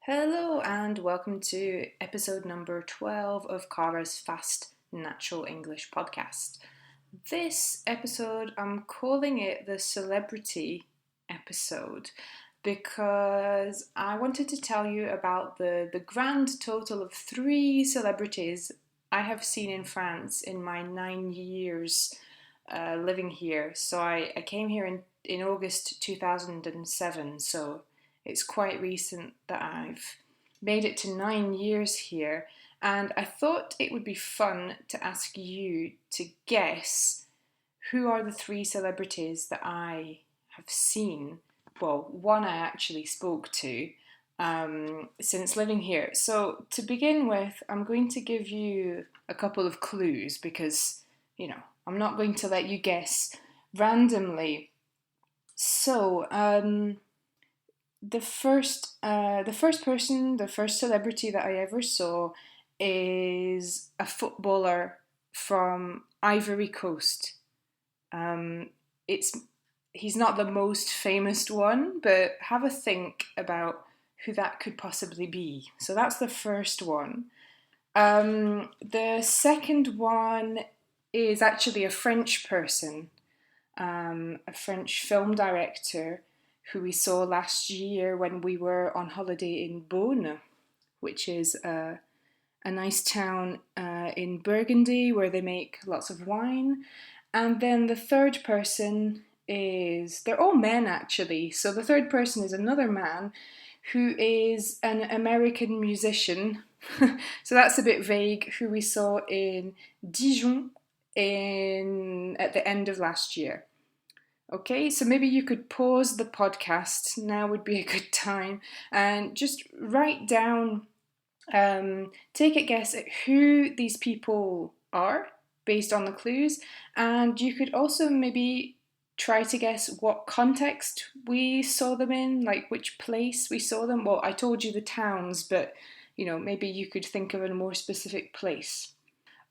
Hello and welcome to episode number 12 of Cara's Fast Natural English podcast. This episode, I'm calling it the celebrity episode because I wanted to tell you about the grand total of 3 celebrities I have seen in France in my 9 years living here. So I came here in August 2007, so it's quite recent that I've made it to 9 years here, and I thought it would be fun to ask you to guess who are the 3 celebrities that I have seen. Well, one I actually spoke to since living here. So, to begin with, I'm going to give you a couple of clues because, I'm not going to let you guess randomly. So, the first celebrity that I ever saw is a footballer from Ivory Coast. It's He's not the most famous one, but have a think about who that could possibly be. So that's the first one. The second one is actually a French person, a French film director who we saw last year when we were on holiday in Beaune, which is a nice town in Burgundy where they make lots of wine. And then the third person they're all men actually. So the third person is another man who is an American musician. So that's a bit vague, who we saw in Dijon at the end of last year. Okay, so maybe you could pause the podcast. Now would be a good time and just write down, take a guess at who these people are based on the clues. And you could also maybe try to guess what context we saw them in, like which place we saw them. Well, I told you the towns, but maybe you could think of a more specific place.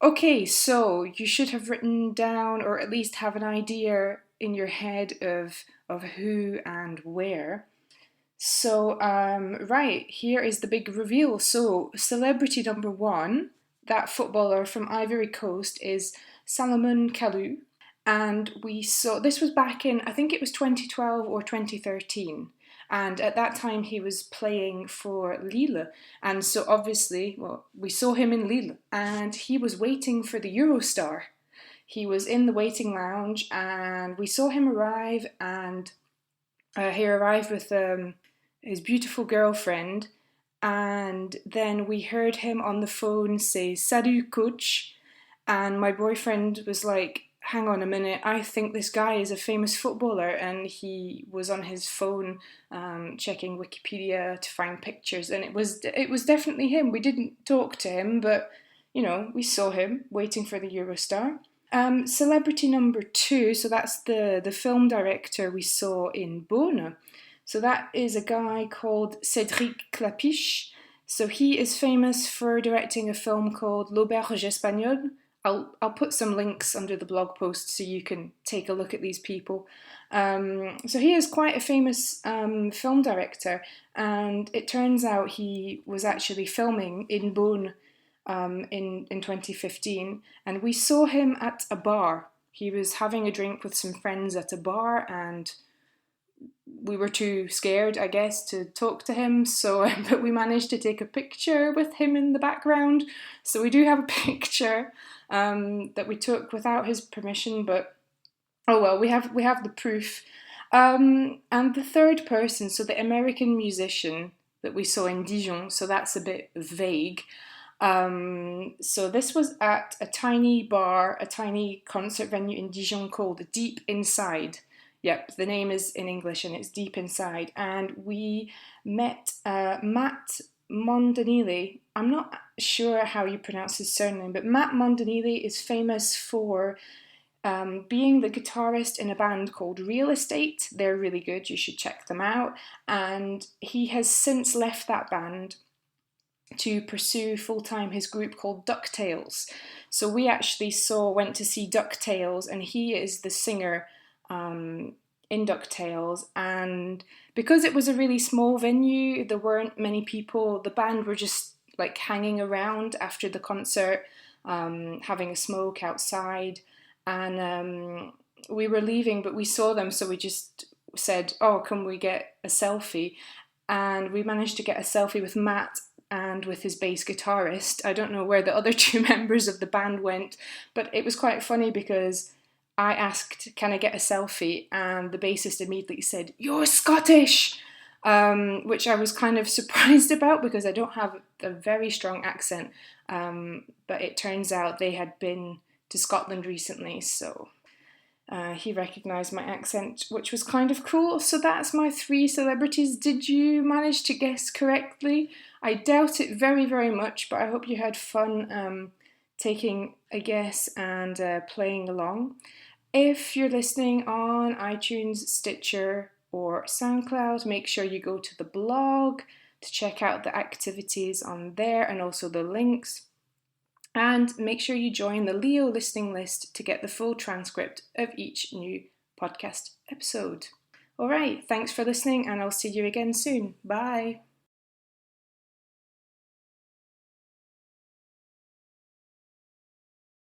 Okay, so you should have written down, or at least have an idea in your head of who and where. So, right, here is the big reveal. So, celebrity number one, that footballer from Ivory Coast, is Salomon Kalou. And we saw, this was back in, I think it was 2012 or 2013. And at that time, he was playing for Lille. And so obviously, well, we saw him in Lille. And he was waiting for the Eurostar. He was in the waiting lounge and we saw him arrive. And he arrived with his beautiful girlfriend. And then we heard him on the phone say, "Salut, coach." And my boyfriend was like, "Hang on a minute, I think this guy is a famous footballer." And he was on his phone checking Wikipedia to find pictures, and it was definitely him. We didn't talk to him, but we saw him waiting for the Eurostar. Celebrity number two, so that's the film director we saw in Beaune. So that is a guy called Cédric Clapiche. So he is famous for directing a film called L'Auberge Espagnole. I'll put some links under the blog post so you can take a look at these people. So he is quite a famous film director, and it turns out he was actually filming in Beaune in 2015, and we saw him at a bar. He was having a drink with some friends at a bar, and we were too scared, I guess, to talk to him, so but we managed to take a picture with him in the background. So we do have a picture that we took without his permission, but oh well, we have the proof. And the third person, so the American musician that we saw in Dijon, so that's a bit vague. So this was at a tiny bar, a tiny concert venue in Dijon called Deep Inside. Yep, the name is in English and it's Deep Inside. And we met Matt Mondonile. I'm not sure how you pronounce his surname, but Matt Mondonile is famous for being the guitarist in a band called Real Estate. They're really good, you should check them out. And he has since left that band to pursue full-time his group called DuckTales. So we actually went to see DuckTales, and he is the singer in DuckTales, and because it was a really small venue, there weren't many people. The band were just like hanging around after the concert, having a smoke outside, and we were leaving, but we saw them, so we just said, "Oh, can we get a selfie?" And we managed to get a selfie with Matt and with his bass guitarist. I don't know where the other two members of the band went, but it was quite funny because I asked, "Can I get a selfie?" And the bassist immediately said, "You're Scottish!" Which I was kind of surprised about because I don't have a very strong accent. But it turns out they had been to Scotland recently, so he recognised my accent, which was kind of cool. So that's my 3 celebrities. Did you manage to guess correctly? I doubt it very, very much, but I hope you had fun taking a guess and playing along. If you're listening on iTunes, Stitcher, or SoundCloud, make sure you go to the blog to check out the activities on there and also the links. And make sure you join the Leo listening list to get the full transcript of each new podcast episode. All right, thanks for listening, and I'll see you again soon. Bye.